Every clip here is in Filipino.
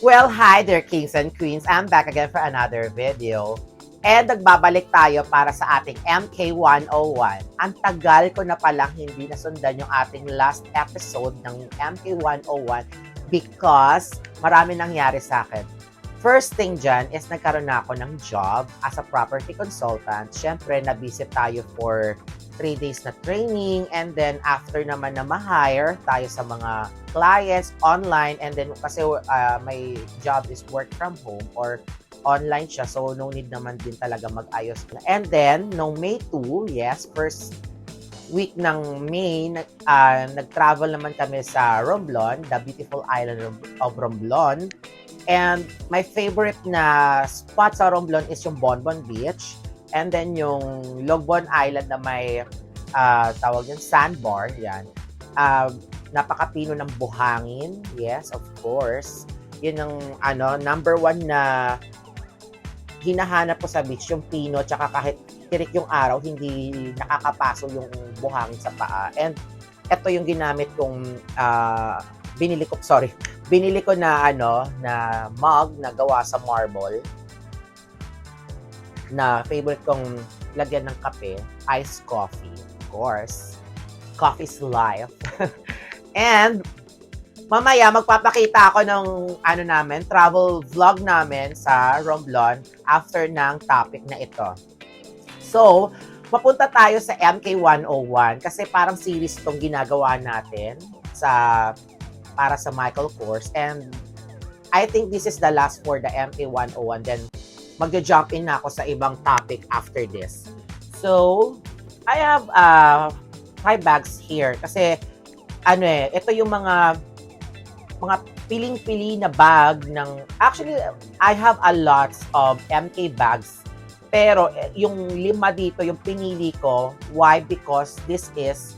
Well, hi there, kings and queens. I'm back again for another video. And nagbabalik tayo para sa ating MK101. Ang tagal ko na palang hindi nasundan yung ating last episode ng MK101 because marami nangyari sa akin. First thing dyan is nagkaroon na ako ng job as a property consultant. Siyempre, na-visit tayo for 3 days na training, and then after naman na ma-hire tayo sa mga clients online, and then kasi my job is work from home or online siya, so no need naman din talaga mag-ayos na. And then, no May 2, yes, first week ng May, nag-travel naman kami sa Romblon, the beautiful island of Romblon. And my favorite na spot sa Romblon is yung Bonbon Beach. And then yung Logbon Island na may tawag yung sandbar, yan. Napakapino ng buhangin, yes, of course. Yun ang number one na hinahanap ko sa beach, yung pino, tsaka kahit tirik yung araw, hindi nakakapaso yung buhangin sa paa. And ito yung ginamit kong binili ko na na mug na gawa sa marble, na favorite kong lagyan ng kape, iced coffee, of course. Coffee's life. And mamaya magpapakita ako ng travel vlog namin sa Romblon after ng topic na ito. So, papunta tayo sa MK101 kasi parang series itong ginagawa natin para sa Michael Kors, and I think this is the last for the MK101. Then magja-jump in na ako sa ibang topic after this. So, I have 5 bags here kasi ito yung mga piling-pili na bag ng, actually I have a lots of MK bags, pero yung 5 dito yung pinili ko. Why? Because this is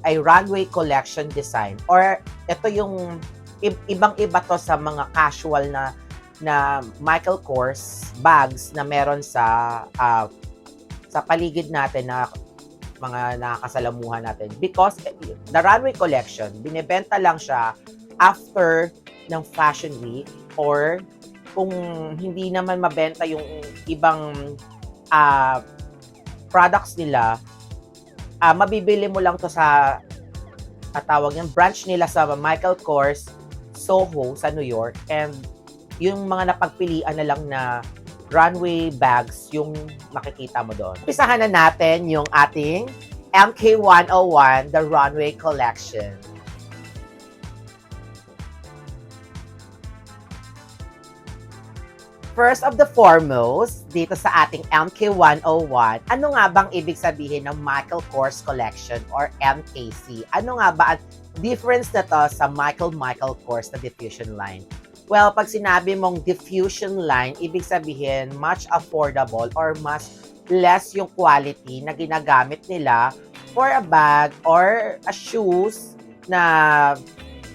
a runway collection design, or ito yung ibang-iba to sa mga casual na Michael Kors bags na meron sa paligid natin na mga nakakasalamuhan natin. Because the runway collection, binibenta lang siya after ng Fashion Week, or kung hindi naman mabenta yung ibang products nila, mabibili mo lang to sa tawag yung branch nila sa Michael Kors Soho sa New York, and yung mga napagpilian na lang na runway bags yung makikita mo doon. Umpisahan na natin yung ating MK101, the runway collection. First of the foremost, dito sa ating MK101, ano nga bang ibig sabihin ng Michael Kors Collection or MKC? Ano nga ba ang difference na to sa Michael Kors na diffusion line? Well, pag sinabi mong diffusion line, ibig sabihin much affordable or mas less yung quality na ginagamit nila for a bag or a shoes na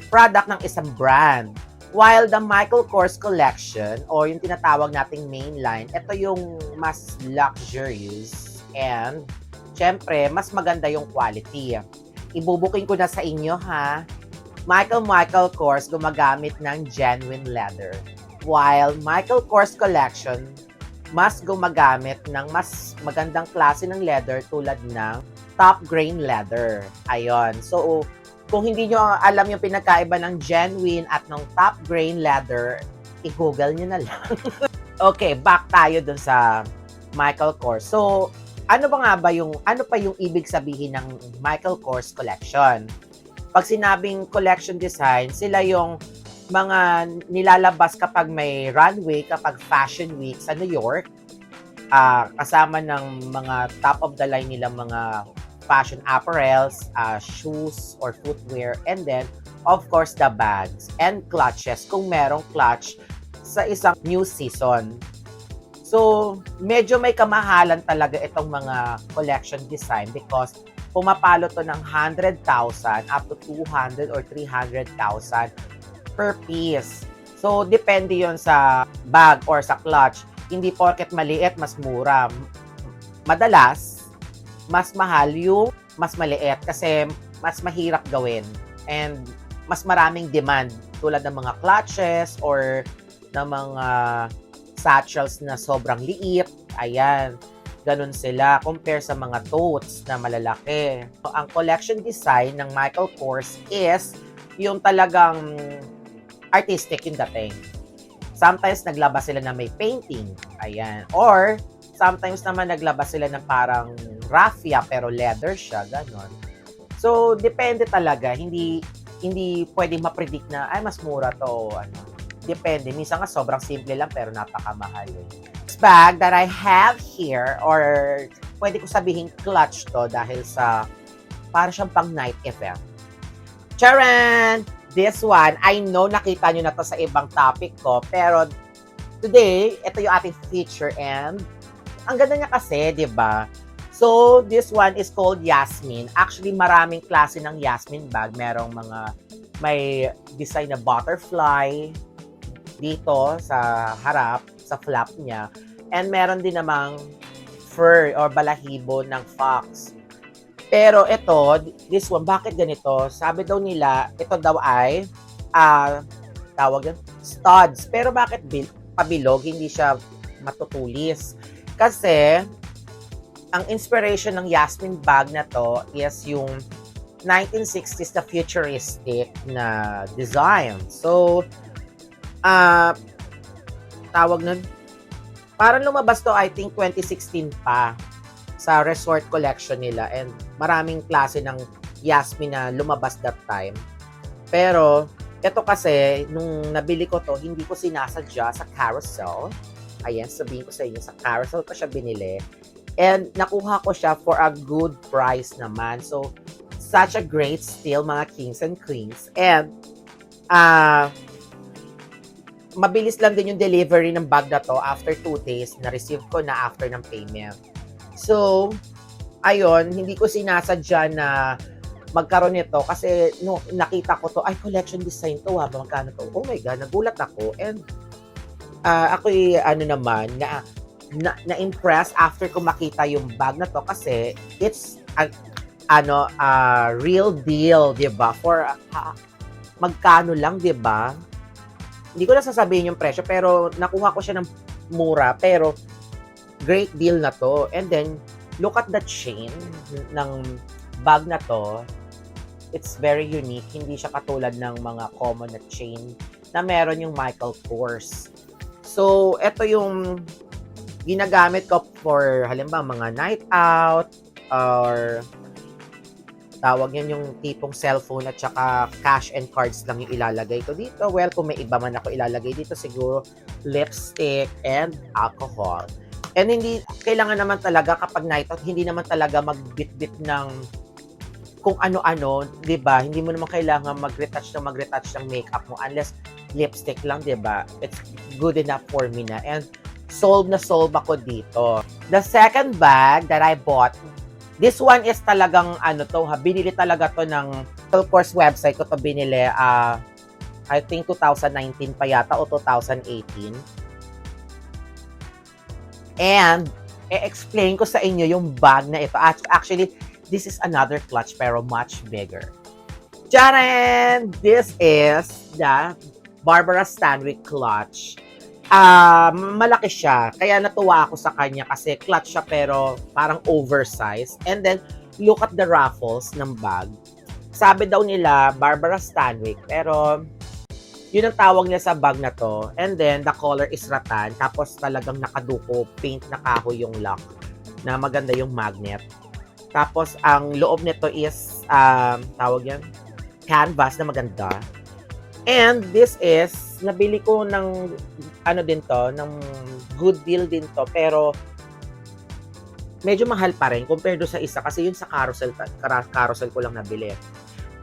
product ng isang brand. While the Michael Kors Collection or yung tinatawag nating mainline, ito yung mas luxurious and syempre, mas maganda yung quality. Ibubukin ko na sa inyo ha. Michael Kors gumagamit ng genuine leather. While Michael Kors Collection, mas gumagamit ng mas magandang klase ng leather tulad ng top grain leather. Ayon. So, kung hindi nyo alam yung pinagkaiba ng genuine at ng top grain leather, i-google nyo na lang. Okay, back tayo dun sa Michael Kors. So, ano pa yung ibig sabihin ng Michael Kors Collection? Pag sinabing collection design, sila yung mga nilalabas kapag may runway, kapag Fashion Week sa New York, kasama ng mga top of the line nilang mga fashion apparels, shoes or footwear, and then of course the bags and clutches kung merong clutch sa isang new season. So, medyo may kamahalan talaga itong mga collection design because pumapalo to ng 100,000 up to 200 or 300,000 per piece. So, depende yon sa bag or sa clutch. Hindi porket maliit, mas mura. Madalas, mas mahal yung mas maliit kasi mas mahirap gawin and mas maraming demand tulad ng mga clutches or ng mga satchels na sobrang liit. Ayan, ganun sila compare sa mga totes na malalaki. Ang collection design ng Michael Kors is yung talagang artistic yung dating. Sometimes naglabas sila na may painting. Ayan. Or sometimes naman naglabas sila ng parang raffia pero leather siya, ganon. So, depende talaga. Hindi pwedeng ma-predict na, ay, mas mura to. Ano. Depende. Minsan nga, sobrang simple lang, pero napakamahal. This bag that I have here, or pwede ko sabihin clutch to dahil sa, para siyang pang night event. Charan! This one, I know nakita nyo na to sa ibang topic ko, pero today, ito yung ating feature and ang ganda niya kasi, di ba? So, this one is called Yasmin. Actually, maraming klase ng Yasmin bag. Merong may design na butterfly dito sa harap, sa flap niya. And meron din namang fur or balahibo ng fox. Pero ito, this one, bakit ganito? Sabi daw nila, ito daw ay, tawag yan, studs. Pero bakit pabilog, hindi siya matutulis? Kasi, ang inspiration ng Yasmin bag na to is yung 1960s na futuristic na design. So, tawag nun, parang lumabas to, I think, 2016 pa sa resort collection nila. And maraming klase ng Yasmin na lumabas that time. Pero, ito kasi, nung nabili ko to, hindi ko sinasadya sa carousel. Ayan, sabihin ko sa inyo, sa carousel ko siya binili. And nakuha ko siya for a good price naman. So, such a great steal, mga kings and queens. And, mabilis lang din yung delivery ng bag na to after 2 days. Na-receive ko na after ng payment. So, ayun, hindi ko sinasadya na magkaroon nito kasi no, nakita ko to, ay, collection design to, magkano to? Oh my God, nagulat ako. And, ako'y naman, na-impress after ko makita yung bag na to kasi it's real deal, 'di ba? For magkano lang, 'di ba? Hindi ko na sasabihin yung presyo pero nakuha ko siya ng mura pero great deal na to. And then look at the chain ng bag na to. It's very unique. Hindi siya katulad ng mga common na chain na meron yung Michael Kors. So, ito yung ginagamit ko for, halimbawa, mga night out, or tawag yan yung tipong cellphone at saka cash and cards lang yung ilalagay ko dito. Well, kung may iba man ako ilalagay dito, siguro lipstick and alcohol. And hindi, kailangan naman talaga kapag night out, hindi naman talaga magbit-bit ng kung ano-ano, di ba? Hindi mo naman kailangan mag-retouch ng makeup mo unless lipstick lang, di ba? It's good enough for me na. And solve ako dito. The second bag that I bought, this one is talagang binili talaga to ng Michael Kors website ko to binili. I think 2019 pa yata o 2018. And i-explain ko sa inyo yung bag na ito. Actually, this is another clutch pero much bigger. Tcharan! This is the Barbara Stanwyck clutch. Malaki siya. Kaya natuwa ako sa kanya kasi clutch siya pero parang oversized. And then, look at the ruffles ng bag. Sabi daw nila, Barbara Stanwyck. Pero, yun ang tawag nila sa bag na to. And then, the color is rattan. Tapos talagang nakaduko, paint na kahoy yung lock. Na maganda yung magnet. Tapos, ang loob nito is, tawag yan, canvas na maganda. And this is, nabili ko ng, ng good deal din to. Pero, medyo mahal pa rin compared do sa isa. Kasi yun sa carousel ko lang nabili.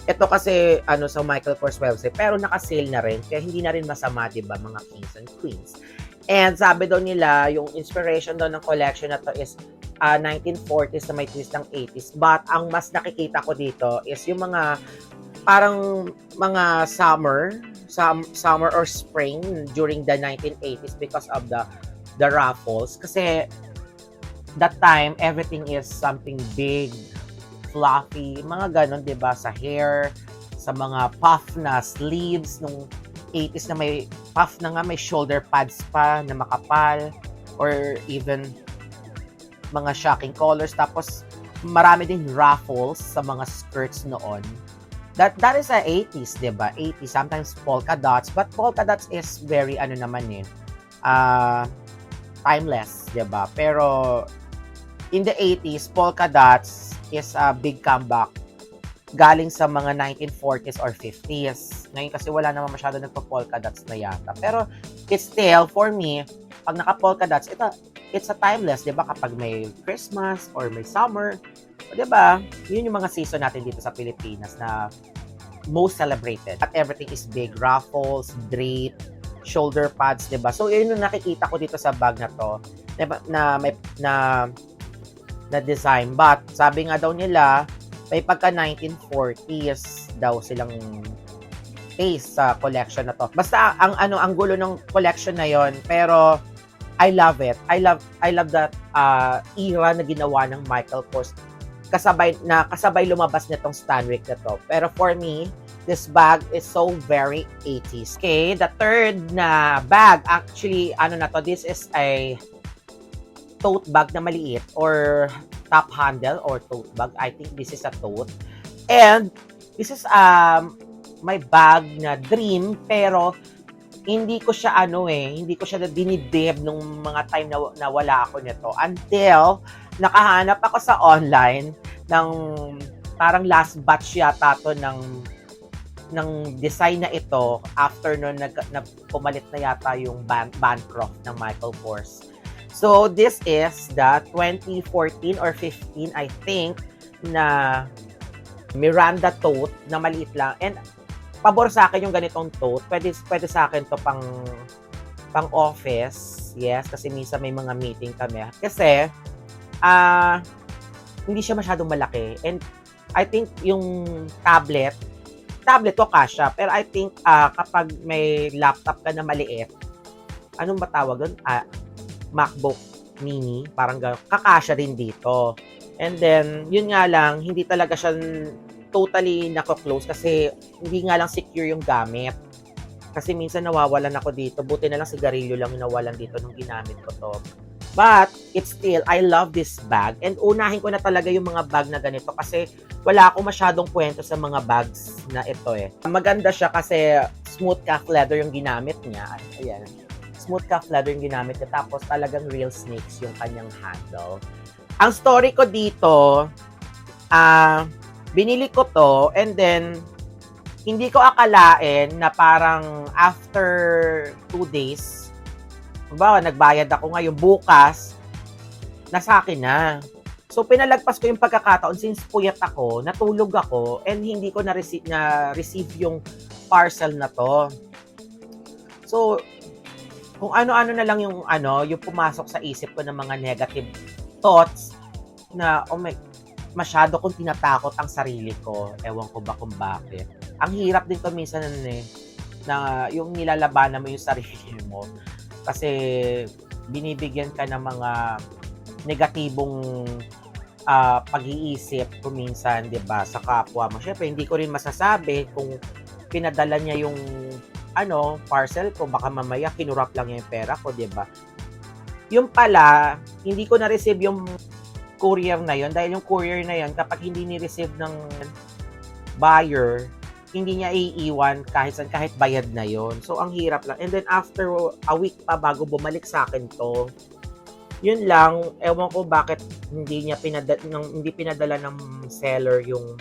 Ito kasi, sa Michael Kors website. Pero naka-sale na rin. Kaya hindi na rin masama, diba, mga kings and queens. And sabi daw nila, yung inspiration daw ng collection na to is 1940s na may twist ng 80s. But, ang mas nakikita ko dito is yung mga parang mga summer or spring during the 1980s because of the ruffles. Kasi that time, everything is something big, fluffy, mga ganon, diba? Sa hair, sa mga puff na sleeves nung 80s na may puff na nga, may shoulder pads pa na makapal, or even mga shocking colors. Tapos, marami din ruffles sa mga skirts noon. That is a 80s, diba? 80s, sometimes polka dots. But polka dots is very, timeless, diba? Pero, in the 80s, polka dots is a big comeback galing sa mga 1940s or 50s. Ngayon kasi wala naman masyado nagpa-polka dots na yata. Pero, it's still, for me, pag naka-polka dots, it's a timeless, di ba? Kapag may Christmas or may summer, di ba? Yun yung mga season natin dito sa Pilipinas na most celebrated. At everything is big. Ruffles, drape, shoulder pads, di ba? So, yun yung nakikita ko dito sa bag na to, diba? Na design. But, sabi nga daw nila, may pagka 1940s daw silang taste sa collection na to. Basta ang gulo ng collection na yon, pero I love it. I love that era na ginawa ng Michael Kors. Kasabay lumabas nitong Stanwick na to. Pero for me, this bag is so very 80s. Okay, the third na bag, actually, this is a tote bag na maliit or top handle or tote bag. I think this is a tote. And this is my bag na dream, pero hindi ko siya dinidib nung mga time na wala ako nito until nakahanap ako sa online ng parang last batch yata to ng design na ito after nun pumalit na yata yung Bancroft ng Michael Kors. So, this is the 2014 or 15, I think, na Miranda tote na maliit lang. And pabor sa akin yung ganitong tote. Pwede sa akin to pang office. Yes, kasi minsan may mga meeting kami. Kasi, hindi siya masyadong malaki. And I think yung tablet to kasha. Pero I think kapag may laptop ka na maliit, anong ba tawag doon? MacBook Mini, parang kakasya din dito. And then, yun nga lang, hindi talaga siya totally nako-close kasi hindi nga lang secure yung gamit. Kasi minsan nawawalan ako dito. Buti na lang sigarilyo lang yung nawalan dito nung ginamit ko to. But, it's still, I love this bag. And unahin ko na talaga yung mga bag na ganito kasi wala akong masyadong kwento sa mga bags na ito eh. Maganda siya kasi smooth calf leather yung ginamit niya. Ayan. Smooth calf leather yung ginamit niya. Tapos talagang real snakes yung kanyang handle. Ang story ko dito, binili ko to and then hindi ko akalain na parang after 2 days, nagbayad ako ngayon, bukas, nasa akin na. So, pinalagpas ko yung pagkakataon since puyat ako, natulog ako, and hindi ko na-receive yung parcel na to. So, kung ano-ano na lang yung pumasok sa isip ko ng mga negative thoughts na, masyado kong tinatakot ang sarili ko. Ewan ko ba kung bakit. Ang hirap din to minsan na yung nilalabanan mo yung sarili mo. Kasi binibigyan ka ng mga negatibong pag-iisip kuminsan, 'di ba, sa kapwa mo. Syempre, hindi ko rin masasabi kung pinadala niya yung parcel ko, baka mamaya kinurap lang niya yung pera ko, 'di ba? Yung pala, hindi ko na-receive yung courier na yon dahil yung courier na yon kapag hindi ni-receive ng buyer, hindi niya iiwan kahit bayad na yon. So, ang hirap lang. And then, after a week pa bago bumalik sa akin to, yun lang, ewan ko bakit hindi pinadala ng seller yung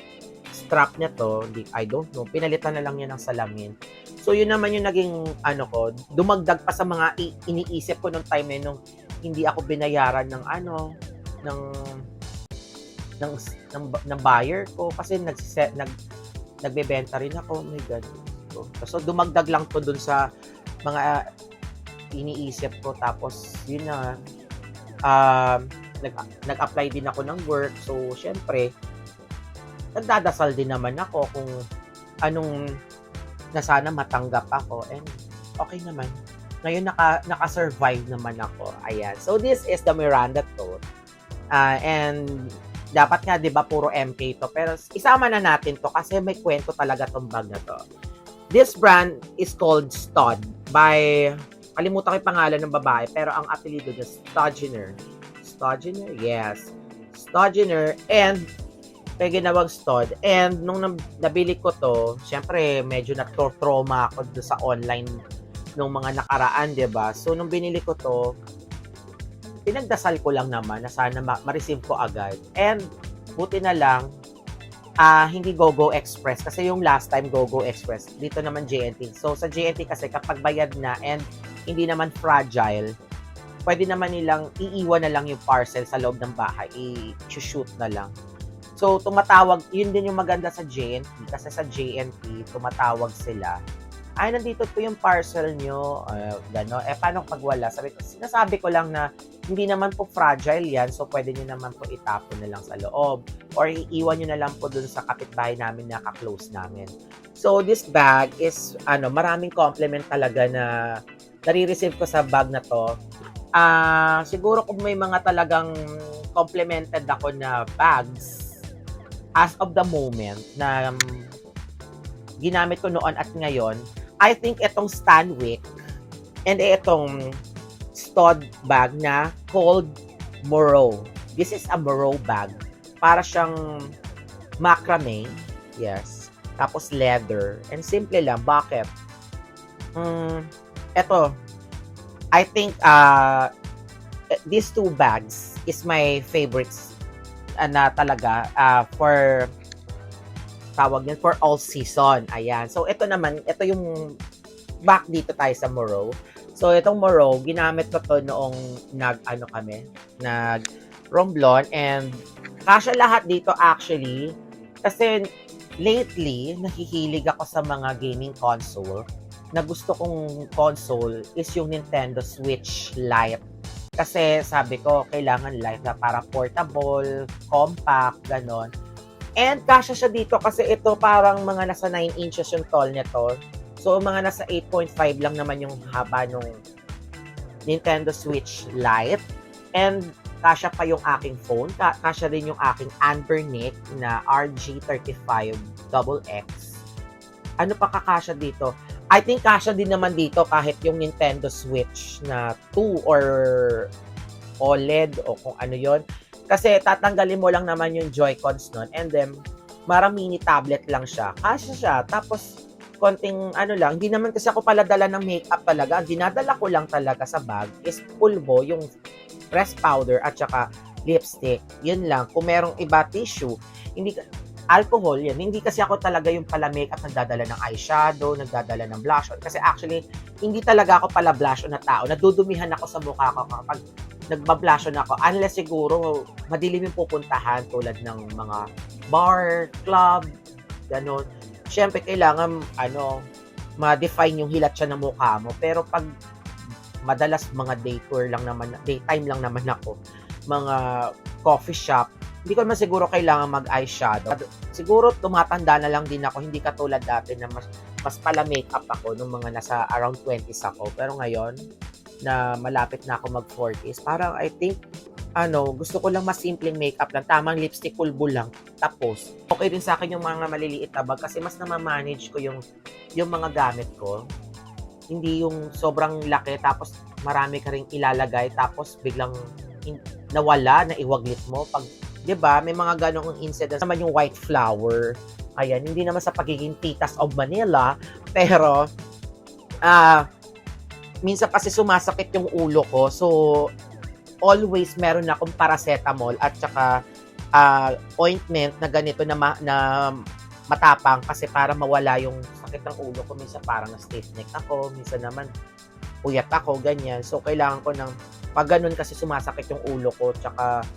strap niya to. I don't know. Pinalitan na lang niya ng salamin. So, yun naman yung naging, dumagdag pa sa mga iniisip ko nung time nung hindi ako binayaran ng buyer ko kasi nagbebenta rin ako. Oh my God. So, dumagdag lang to dun sa mga iniisip ko. Tapos, yun na, nag-apply din ako ng work. So, syempre, nagdadasal din naman ako kung anong na sana matanggap ako. And okay naman. Ngayon, naka-survive naman ako. Ayan. So, this is the Miranda tote. And dapat nga, di ba, puro MK to. Pero isama na natin to kasi may kwento talaga tong bag na to. This brand is called Stud by, kalimutan ko yung pangalan ng babae, pero ang apelido niya Stodgener. Stodgener? Yes. Stodgener, and may ginawang Stud. And nung nabili ko to, syempre medyo na-trauma ako doon sa online nung mga nakaraan, 'di ba? So nung binili ko to, pinagdasal ko lang naman na sana ma-receive ko agad. And buti na lang, hindi GoGo Express. Kasi yung last time GoGo Express, dito naman JNT. So sa JNT kasi kapag bayad na and hindi naman fragile, pwede naman nilang iiwan na lang yung parcel sa loob ng bahay. I-shoot na lang. So tumatawag, yun din yung maganda sa JNT. Kasi sa JNT, tumatawag sila. Ay, nandito po yung parcel nyo. Gano'n. Paano pag wala? Sinasabi ko lang na hindi naman po fragile yan. So, pwede nyo naman po itapon na lang sa loob. Or iiwan nyo na lang po dun sa kapitbahay namin na ka-close namin. So, this bag is, maraming compliment talaga na nare-receive ko sa bag na to. Siguro kung may mga talagang complimented ako na bags as of the moment na ginamit ko noon at ngayon, I think itong Stanwick and itong Stud bag na called Moreau. This is a Moreau bag. Para siyang macrame. Yes. Tapos leather. And simple lang. Bakit? Ito. I think these two bags is my favorites na talaga for tawag yan, for all season. Ayan. So, ito naman, ito yung back dito tayo sa Moreau. So, itong Moreau, ginamit ko to noong nag-Romblon, and kasya lahat dito actually, kasi lately, nahihilig ako sa mga gaming console. Na gusto kong console is yung Nintendo Switch Lite. Kasi sabi ko, kailangan light na para portable, compact, ganon. And kasya siya dito kasi ito parang mga nasa 9 inches yung tall nito. So, mga nasa 8.5 lang naman yung haba nung Nintendo Switch Lite. And kasya pa yung aking phone. Kasya rin yung aking Anbernic na RG35XX. Ano pa kakasya dito? I think kasya din naman dito kahit yung Nintendo Switch na 2 or OLED o kung ano yon. Kasi tatanggalin mo lang naman yung Joy-Cons nun, and then mini tablet lang siya. Kasya siya. Tapos konting lang, hindi naman kasi ako pala dala ng makeup talaga. Ang dinadala ko lang talaga sa bag is pulbo, yung pressed powder at saka lipstick. Yun lang. Kung merong iba tissue, alcohol yan. Hindi kasi ako talaga yung pala makeup nagdadala ng eyeshadow, nagdadala ng blush on. Kasi actually, hindi talaga ako pala blush on na tao. Nadudumihan ako sa mukha ko kapag nagba-blush on ako. Unless siguro, madilim yung pupuntahan tulad ng mga bar, club, gano'n. Siyempre, kailangan, ma-define yung hilat siya ng mukha mo. Pero pag madalas mga daytime lang naman ako, mga coffee shop, hindi ko naman siguro kailangan mag-eyeshadow. Siguro tumatanda na lang din ako, hindi katulad dati na mas pala makeup ako nung mga nasa around 20s ako. Pero ngayon, na malapit na ako mag-40s, parang I think, gusto ko lang mas simpleng makeup lang, tamang lipstick, pulbo lang, tapos. Okay din sa akin yung mga maliliit na bag kasi mas na-manage ko yung mga gamit ko. Hindi yung sobrang laki, tapos marami ka ring ilalagay, tapos biglang nawala, naiwaglit mo. Pag 'di ba, may mga ganong incidents naman yung white flower. Ayan, hindi naman sa pagiging titas of Manila, pero minsan kasi sumasakit yung ulo ko. So always meron akong paracetamol at saka ointment na ganito na matapang kasi para mawala yung sakit ng ulo ko. Minsan parang na-stiff neck ako, minsan naman puyat ako, ganyan. So kailangan ko ng pag ganun kasi sumasakit yung ulo ko tsaka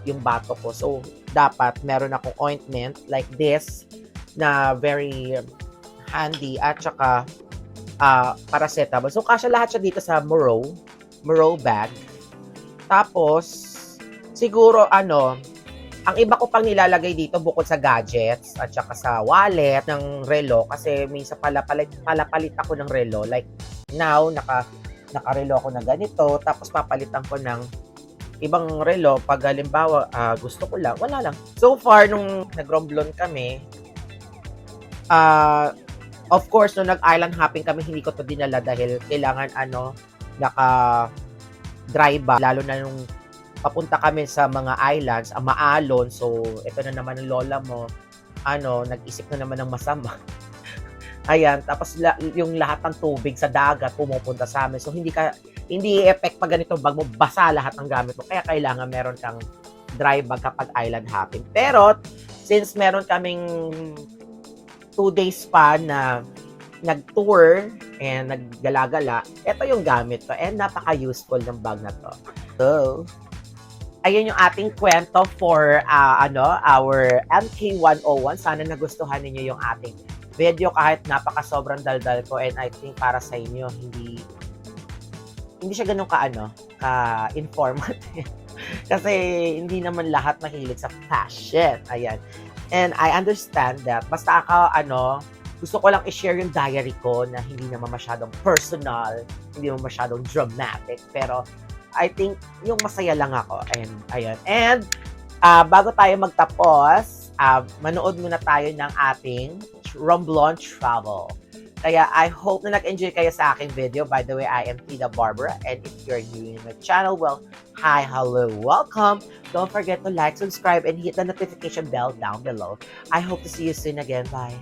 yung bato ko. So, dapat meron akong ointment like this na very handy at saka paracetamol. So, kasya lahat siya dito sa Moreau bag. Tapos, siguro ang iba ko pang nilalagay dito bukod sa gadgets at saka sa wallet ng relo kasi minsan palapalit ako ng relo. Like now, naka-relo ako na ganito tapos papalitan ko ng ibang relo pag halimbawa gusto ko lang, wala lang. So far, nung nag-Romblon kami, Of course, nung nag-island hopping kami, hindi ko to dinala dahil kailangan naka-dry bag. Lalo na nung papunta kami sa mga islands, maalon. So, ito na naman ang lola mo, nag-isip na naman ng masama. Ayan, tapos yung lahat ng tubig sa dagat pumupunta sa amin. So, hindi i-effect pag ganito bag mo, basa lahat ng gamit mo. Kaya kailangan meron kang dry bag kapag island hopping. Pero, since meron kaming 2 days pa na nag-tour and naggala-gala, ito yung gamit ko. And napaka-useful ng bag na to. So, ayun yung ating kwento for our MK101. Sana nagustuhan ninyo yung ating video kahit sobrang daldal ko, and I think para sa inyo hindi siya ganun ka-informative. Kasi hindi naman lahat mahilig sa fashion. Ayan. And I understand that basta gusto ko lang i-share yung diary ko na hindi naman masyadong personal, hindi naman masyadong dramatic, pero I think yung masaya lang ako. And ayun. And bago tayo magtapos, manood muna tayo ng ating Romblon Travel. Kaya I hope na nag-enjoy kayo sa aking video. By the way, I am Tita Barbara. And if you're new in my channel, well, hi, hello, welcome. Don't forget to like, subscribe, and hit the notification bell down below. I hope to see you soon again. Bye.